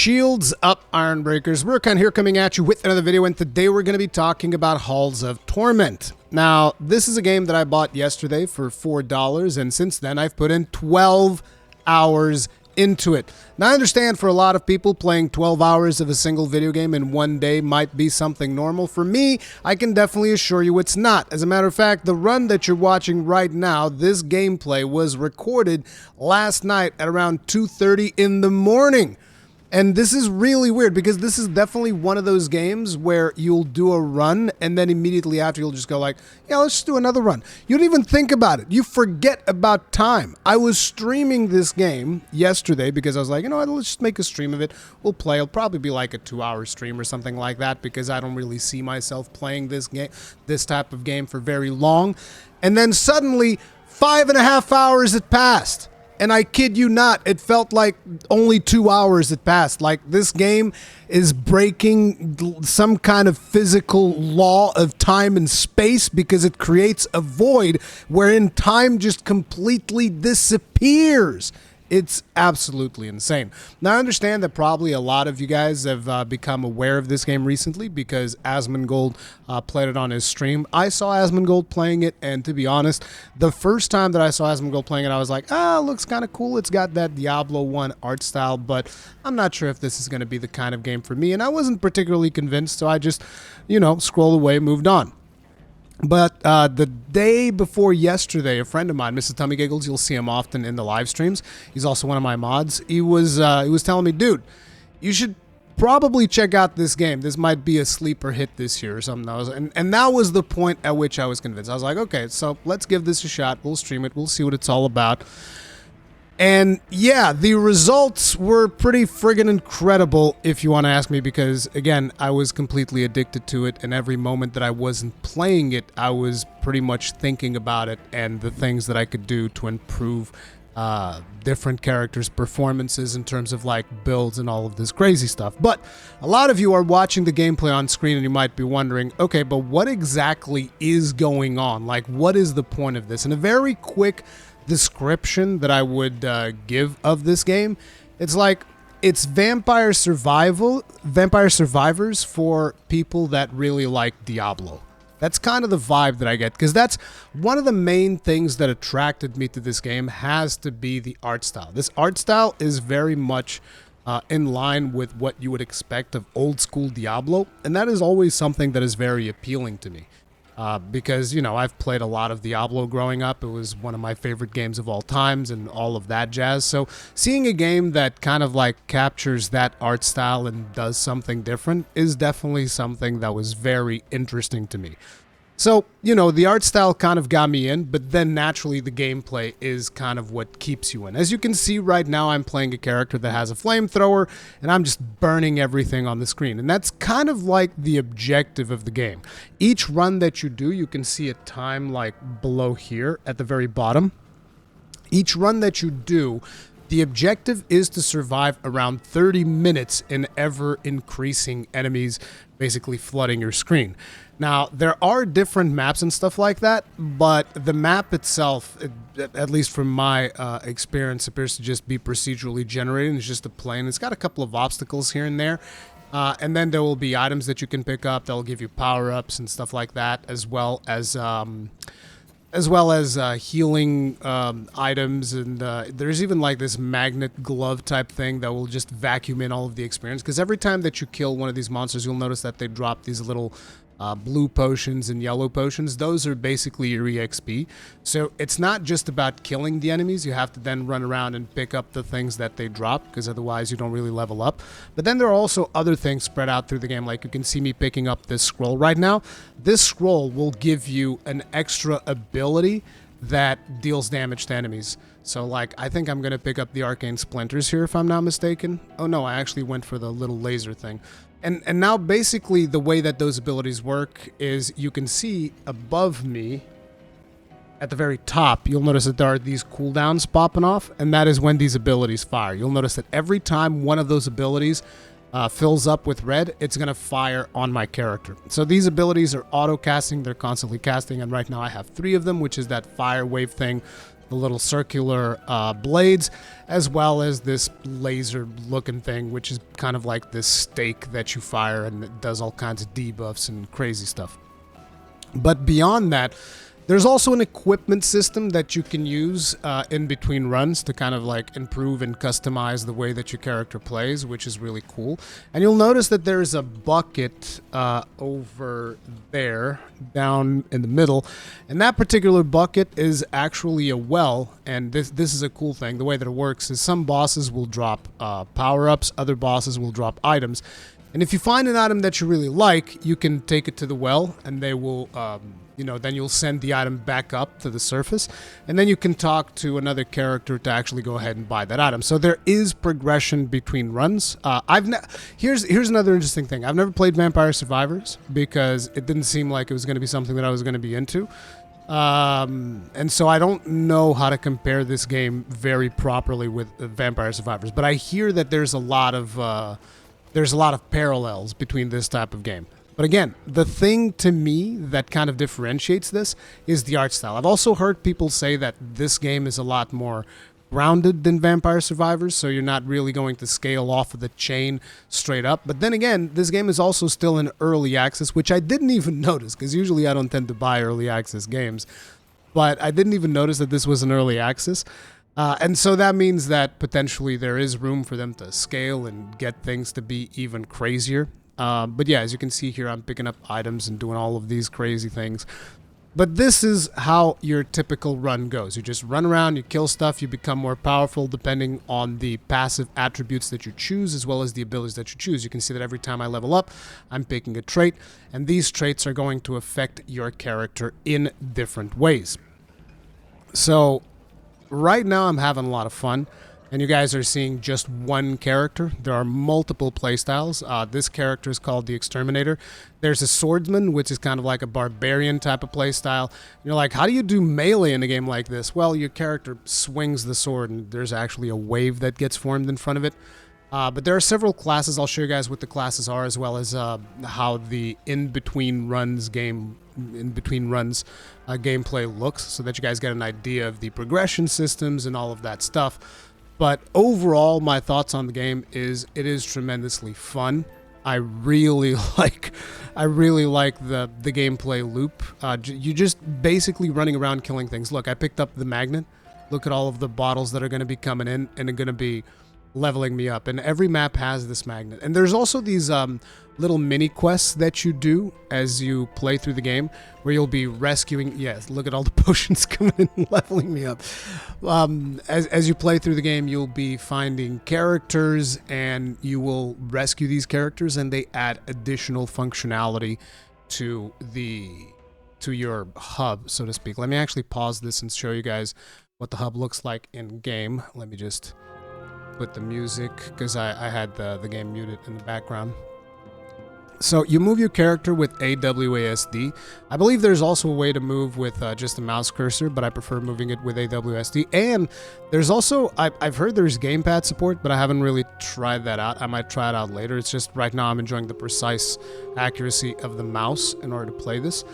Shields up, Iron Breakers. Rurikhan here coming at you with another video, and today we're going to be talking about Halls of Torment. Now, this is a game that I bought yesterday for $4, and since then I've put in 12 hours into it. Now, I understand for a lot of people playing 12 hours of a single video game in one day might be something normal. For me, I can definitely assure you it's not. As a matter of fact, the run that you're watching right now, this gameplay was recorded last night at around 2:30 in the morning. And this is really weird because this is definitely one of those games where you'll do a run and then immediately after you'll just go like, yeah, let's just do another run. You don't even think about it. You forget about time. I was streaming this game yesterday because I was like, you know what, let's just make a stream of it. We'll play. It'll probably be like a 2-hour stream or something like that because I don't really see myself playing this game, this type of game for very long. And then suddenly 5.5 hours had passed. And I kid you not, it felt like only 2 hours had passed. Like this game is breaking some kind of physical law of time and space because it creates a void wherein time just completely disappears. It's absolutely insane. Now, I understand that probably a lot of you guys have become aware of this game recently because Asmongold played it on his stream. I saw Asmongold playing it, and to be honest, the first time that I saw Asmongold playing it, I was like, ah, looks kind of cool. It's got that Diablo 1 art style, but I'm not sure if this is going to be the kind of game for me, and I wasn't particularly convinced, so I just, you know, scrolled away, moved on. But the day before yesterday, a friend of mine, Mr. Tummy Giggles, you'll see him often in the live streams. He's also one of my mods. He was telling me, dude, you should probably check out this game. This might be a sleeper hit this year or something. And that was the point at which I was convinced. I was like, okay, so let's give this a shot. We'll stream it. We'll see what it's all about. And yeah, the results were pretty friggin' incredible, if you want to ask me, because again, I was completely addicted to it, and every moment that I wasn't playing it, I was pretty much thinking about it and the things that I could do to improve different characters' performances in terms of like builds and all of this crazy stuff. But a lot of you are watching the gameplay on screen and you might be wondering, okay, but what exactly is going on? Like, what is the point of this? And a very quick description that I would give of this game, it's like it's vampire survivors for people that really like Diablo. That's kind of the vibe that I get, because that's one of the main things that attracted me to this game has to be the art style. This art style is very much in line with what you would expect of old school Diablo, and that is always something that is very appealing to me. Because, you know, I've played a lot of Diablo growing up. It was one of my favorite games of all times and all of that jazz. So seeing a game that kind of like captures that art style and does something different is definitely something that was very interesting to me. So, you know, the art style kind of got me in, but then naturally the gameplay is kind of what keeps you in. As you can see right now, I'm playing a character that has a flamethrower, and I'm just burning everything on the screen. And that's kind of like the objective of the game. Each run that you do, you can see a time like below here at the very bottom. Each run that you do, the objective is to survive around 30 minutes in ever-increasing enemies basically flooding your screen. Now, there are different maps and stuff like that, but the map itself, at least from my experience, appears to just be procedurally generated. It's just a plane. It's got a couple of obstacles here and there. And then there will be items that you can pick up that'll give you power-ups and stuff like that, as well as healing items, and there's even like this magnet glove type thing that will just vacuum in all of the experience, because every time that you kill one of these monsters, you'll notice that they drop these little blue potions and yellow potions. Those are basically your EXP. So it's not just about killing the enemies. You have to then run around and pick up the things that they drop, because otherwise you don't really level up. But then there are also other things spread out through the game. Like you can see me picking up this scroll right now. This scroll will give you an extra ability that deals damage to enemies. So like, I think I'm going to pick up the arcane splinters here if I'm not mistaken. Oh no, I actually went for the little laser thing. And now basically the way that those abilities work is you can see above me at the very top, you'll notice that there are these cooldowns popping off, and that is when these abilities fire. You'll notice that every time one of those abilities fills up with red, it's going to fire on my character. So these abilities are auto casting, they're constantly casting, and right now I have 3 of them, which is that fire wave thing, the little circular blades, as well as this laser looking thing, which is kind of like this stake that you fire and it does all kinds of debuffs and crazy stuff. But beyond that, there's also an equipment system that you can use in between runs to kind of like improve and customize the way that your character plays, which is really cool. And you'll notice that there's a bucket over there down in the middle, and that particular bucket is actually a well. And this is a cool thing. The way that it works is some bosses will drop power-ups, other bosses will drop items. And if you find an item that you really like, you can take it to the well, and they will, then you'll send the item back up to the surface, and then you can talk to another character to actually go ahead and buy that item. So there is progression between runs. Here's another interesting thing. I've never played Vampire Survivors because it didn't seem like it was going to be something that I was going to be into. And so I don't know how to compare this game very properly with Vampire Survivors, but I hear that there's a lot of parallels between this type of game. But again, the thing to me that kind of differentiates this is the art style. I've also heard people say that this game is a lot more grounded than Vampire Survivors, so you're not really going to scale off of the chain straight up. But then again, this game is also still in early access, which I didn't even notice, because usually I don't tend to buy early access games. But I didn't even notice that this was an early access. And so that means that potentially there is room for them to scale and get things to be even crazier. But yeah, as you can see here, I'm picking up items and doing all of these crazy things. But this is how your typical run goes. You just run around, you kill stuff, you become more powerful depending on the passive attributes that you choose, as well as the abilities that you choose. You can see that every time I level up, I'm picking a trait, and these traits are going to affect your character in different ways. So right now I'm having a lot of fun, and you guys are seeing just one character. There are multiple playstyles. This character is called the Exterminator. There's a swordsman, which is kind of like a barbarian type of playstyle. You're like, how do you do melee in a game like this? Well, your character swings the sword, and there's actually a wave that gets formed in front of it. But there are several classes. I'll show you guys what the classes are, as well as how the in-between runs gameplay looks, so that you guys get an idea of the progression systems and all of that stuff. But overall, my thoughts on the game is it is tremendously fun. I really like the gameplay loop. You just basically running around killing things. Look, I picked up the magnet. Look at all of the bottles that are going to be coming in and are going to be leveling me up, and every map has this magnet. And there's also these little mini quests that you do as you play through the game, where you'll be rescuing. Yes, look at all the potions coming in and leveling me up. As you play through the game, you'll be finding characters, and you will rescue these characters, and they add additional functionality to your hub, so to speak. Let me actually pause this and show you guys what the hub looks like in game. Let me just put the music, because I had the game muted in the background. So you move your character with AWASD. I believe there's also a way to move with just a mouse cursor, but I prefer moving it with AWSD. And there's also, I've heard there's gamepad support, but I haven't really tried that out. I might try it out later. It's just right now I'm enjoying the precise accuracy of the mouse in order to play this.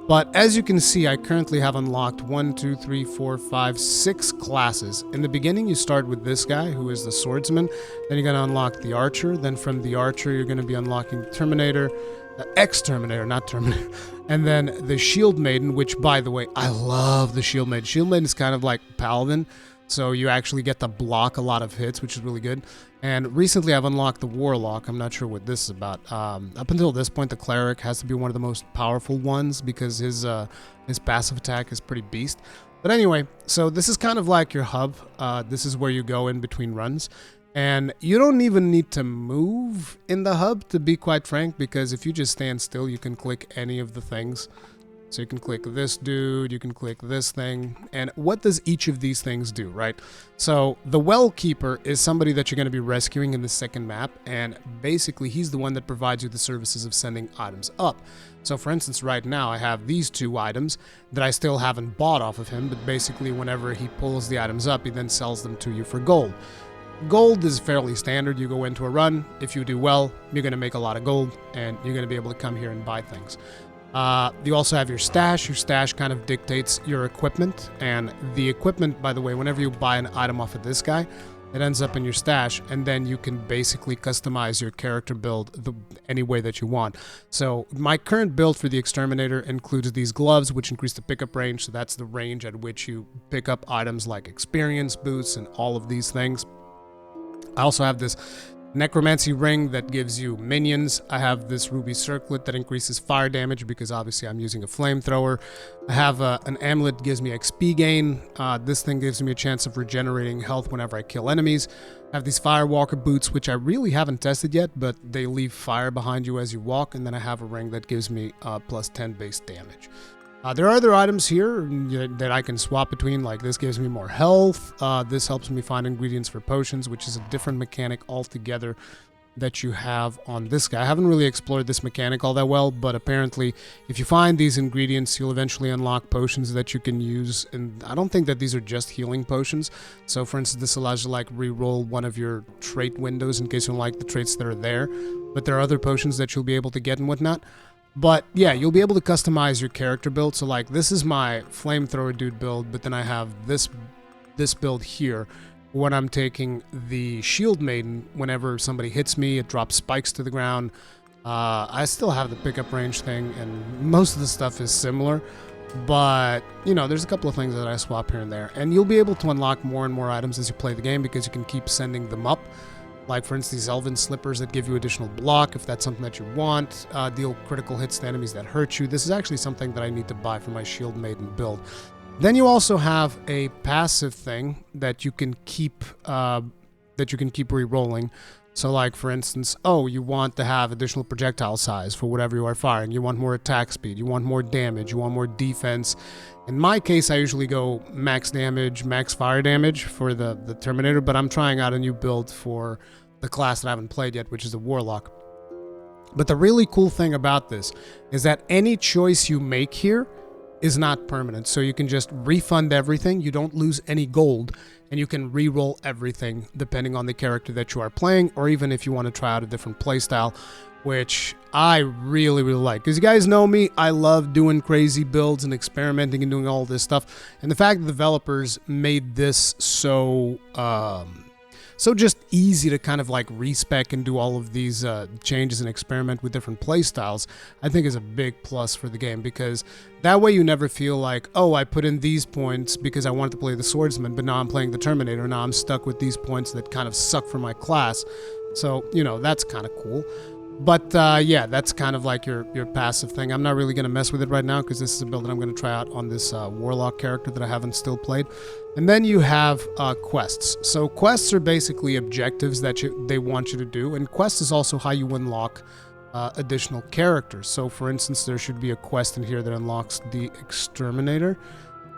But as you can see, I currently have unlocked 6 classes. In the beginning, you start with this guy, who is the swordsman. Then you're going to unlock the archer. Then from the archer, you're going to be unlocking the Terminator, Exterminator, not Terminator. And then the Shield Maiden, which, by the way, I love the Shield Maiden. Shield Maiden is kind of like Paladin, so you actually get to block a lot of hits, which is really good. And recently I've unlocked the Warlock. I'm not sure what this is about. Up until this point, the Cleric has to be one of the most powerful ones, because his passive attack is pretty beast. But anyway, so this is kind of like your hub. This is where you go in between runs. And you don't even need to move in the hub, to be quite frank, because if you just stand still, you can click any of the things. So you can click this dude, you can click this thing, and what does each of these things do, right? So the Well Keeper is somebody that you're going to be rescuing in the second map, and basically he's the one that provides you the services of sending items up. So for instance, right now I have these 2 items that I still haven't bought off of him, but basically whenever he pulls the items up, he then sells them to you for gold. Gold is fairly standard. You go into a run, if you do well, you're going to make a lot of gold, and you're going to be able to come here and buy things. You also have your stash. Your stash kind of dictates your equipment, and the equipment, by the way, whenever you buy an item off of this guy, it ends up in your stash, and then you can basically customize your character build any way that you want. So my current build for the Exterminator includes these gloves, which increase the pickup range, so that's the range at which you pick up items like experience boosts and all of these things. I also have this necromancy ring that gives you minions. I have this ruby circlet that increases fire damage because obviously I'm using a flamethrower. I have an amulet that gives me XP gain. This thing gives me a chance of regenerating health whenever I kill enemies. I have these firewalker boots, which I really haven't tested yet, but they leave fire behind you as you walk. And then I have a ring that gives me plus 10 base damage. There are other items here that I can swap between, like this gives me more health. This helps me find ingredients for potions, which is a different mechanic altogether that you have on this guy. I haven't really explored this mechanic all that well, but apparently if you find these ingredients, you'll eventually unlock potions that you can use. And I don't think that these are just healing potions. So for instance, this allows you to like re-roll one of your trait windows in case you don't like the traits that are there. But there are other potions that you'll be able to get and whatnot. But yeah, you'll be able to customize your character build. So like this is my flamethrower dude build, but then I have this build here when I'm taking the shield maiden. Whenever somebody hits me, it drops spikes to the ground. I still have the pickup range thing, and most of the stuff is similar. But, you know, there's a couple of things that I swap here and there. And you'll be able to unlock more and more items as you play the game because you can keep sending them up. Like, for instance, these elven slippers that give you additional block if that's something that you want. Deal critical hits to enemies that hurt you. This is actually something that I need to buy for my Shield Maiden build. Then you also have a passive thing that you can keep re-rolling. So, like, for instance, you want to have additional projectile size for whatever you are firing. You want more attack speed. You want more damage. You want more defense. In my case, I usually go max damage, max fire damage for the Terminator, but I'm trying out a new build for the class that I haven't played yet, which is the Warlock. But the really cool thing about this is that any choice you make here is not permanent. So you can just refund everything. You don't lose any gold, and you can re-roll everything depending on the character that you are playing, or even if you want to try out a different playstyle, which I really, really like. Because you guys know me, I love doing crazy builds and experimenting and doing all this stuff. And the fact that developers made this so just easy to kind of like respec and do all of these changes and experiment with different playstyles, I think is a big plus for the game, because that way you never feel like, oh, I put in these points because I wanted to play the Swordsman, but now I'm playing the Terminator, now I'm stuck with these points that kind of suck for my class. So, you know, that's kind of cool. But yeah, that's kind of like your passive thing. I'm not really going to mess with it right now because this is a build that I'm going to try out on this Warlock character that I haven't still played. And then you have quests. So quests are basically objectives that they want you to do. And quests is also how you unlock additional characters. So for instance, there should be a quest in here that unlocks the Exterminator.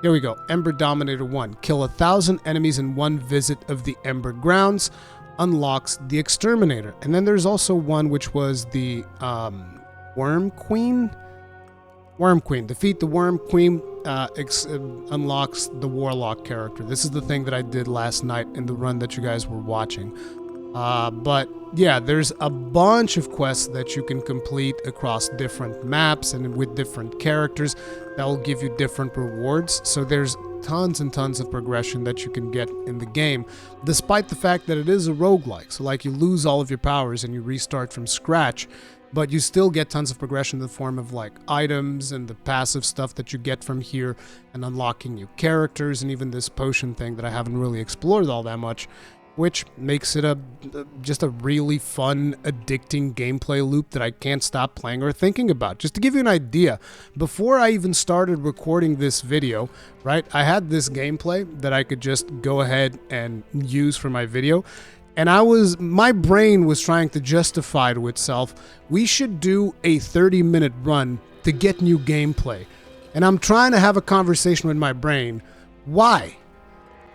Here we go. Ember Dominator 1. Kill 1,000 enemies in one visit of the Ember Grounds. Unlocks the Exterminator. And then there's also one which was the Worm Queen. Worm Queen. Defeat the Worm Queen unlocks the Warlock character. This is the thing that I did last night in the run that you guys were watching. But yeah, there's a bunch of quests that you can complete across different maps and with different characters that will give you different rewards. So there's tons and tons of progression that you can get in the game, despite the fact that it is a roguelike. So like, you lose all of your powers and you restart from scratch, but you still get tons of progression in the form of like items and the passive stuff that you get from here and unlocking new characters, and even this potion thing that I haven't really explored all that much, which makes it just a really fun, addicting gameplay loop that I can't stop playing or thinking about. Just to give you an idea, before I even started recording this video, right, I had this gameplay that I could just go ahead and use for my video, and my brain was trying to justify to itself, we should do a 30-minute run to get new gameplay. And I'm trying to have a conversation with my brain. Why?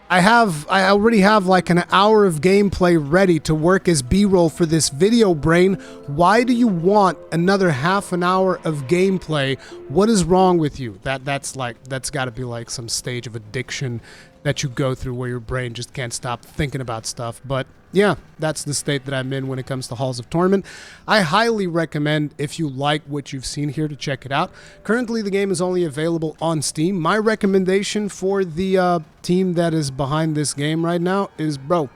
I already have like an hour of gameplay ready to work as B-roll for this video, brain. Why do you want another half an hour of gameplay? What is wrong with you? That's got to be like some stage of addiction that you go through where your brain just can't stop thinking about stuff. But yeah, that's the state that I'm in when it comes to Halls of Torment. I highly recommend, if you like what you've seen here, to check it out. Currently, the game is only available on Steam. My recommendation for the team that is behind this game right now is, bro,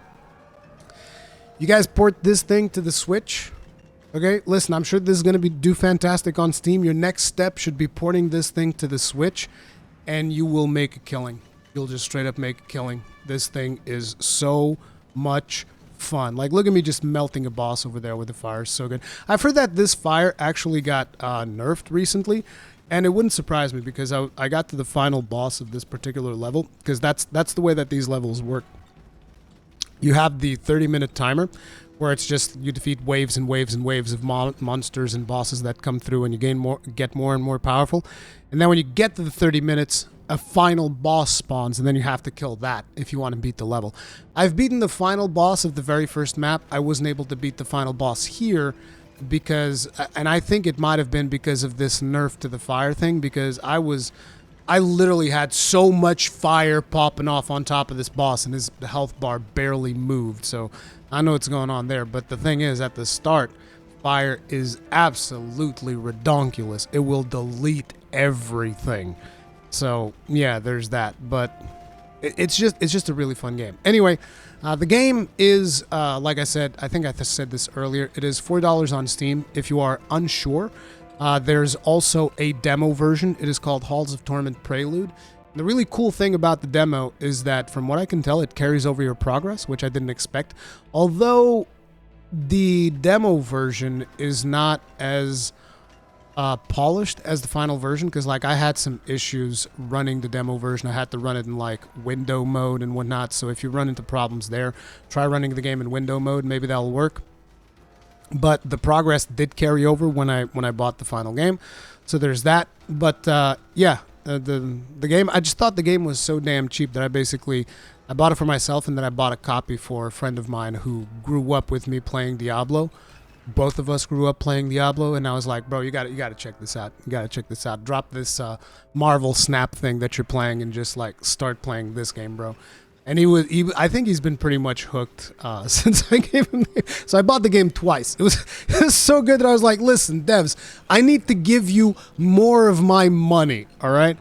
you guys port this thing to the Switch. Okay, listen, I'm sure this is going to do fantastic on Steam. Your next step should be porting this thing to the Switch, and you will make a killing. You'll just straight up make a killing. This thing is so much fun. Like, look at me just melting a boss over there with the fire. So good. I've heard that this fire actually got nerfed recently, and it wouldn't surprise me because I got to the final boss of this particular level, because that's the way that these levels work. You have the 30-minute timer, where it's just you defeat waves and waves and waves of monsters and bosses that come through, and you get more and more powerful. And then when you get to the 30 minutes, a final boss spawns, and then you have to kill that if you want to beat the level. I've beaten the final boss of the very first map. I wasn't able to beat the final boss here because, and I think it might have been because of this nerf to the fire thing, because I literally had so much fire popping off on top of this boss, and his health bar barely moved. So I know what's going on there. But the thing is, at the start, fire is absolutely redonkulous. It will delete everything. So yeah, there's that. But it's just a really fun game. Anyway, the game is, like I said, I think I said this earlier, it is $4 on Steam if you are unsure. There's also a demo version. It is called Halls of Torment Prelude. The really cool thing about the demo is that, from what I can tell, it carries over your progress, which I didn't expect. Although the demo version is not as polished as the final version, because like I had some issues running the demo version. I had to run it in like window mode and whatnot. So if you run into problems there, try running the game in window mode. Maybe that'll work. But the progress did carry over when I bought the final game, so there's that. But yeah, the game, I just thought the game was so damn cheap that I bought it for myself, and then I bought a copy for a friend of mine who grew up with me playing Diablo. Both of us grew up playing Diablo, and I was like, bro, you got to check this out. You got to check this out. Drop this Marvel Snap thing that you're playing and just like start playing this game, bro. And I think he's been pretty much hooked since I gave him. So I bought the game twice. It was so good that I was like, listen, devs, I need to give you more of my money, all right?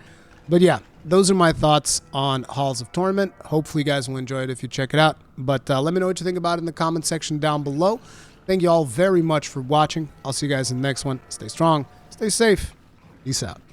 But yeah, those are my thoughts on Halls of Torment. Hopefully you guys will enjoy it if you check it out. But let me know what you think about it in the comment section down below. Thank you all very much for watching. I'll see you guys in the next one. Stay strong, stay safe. Peace out.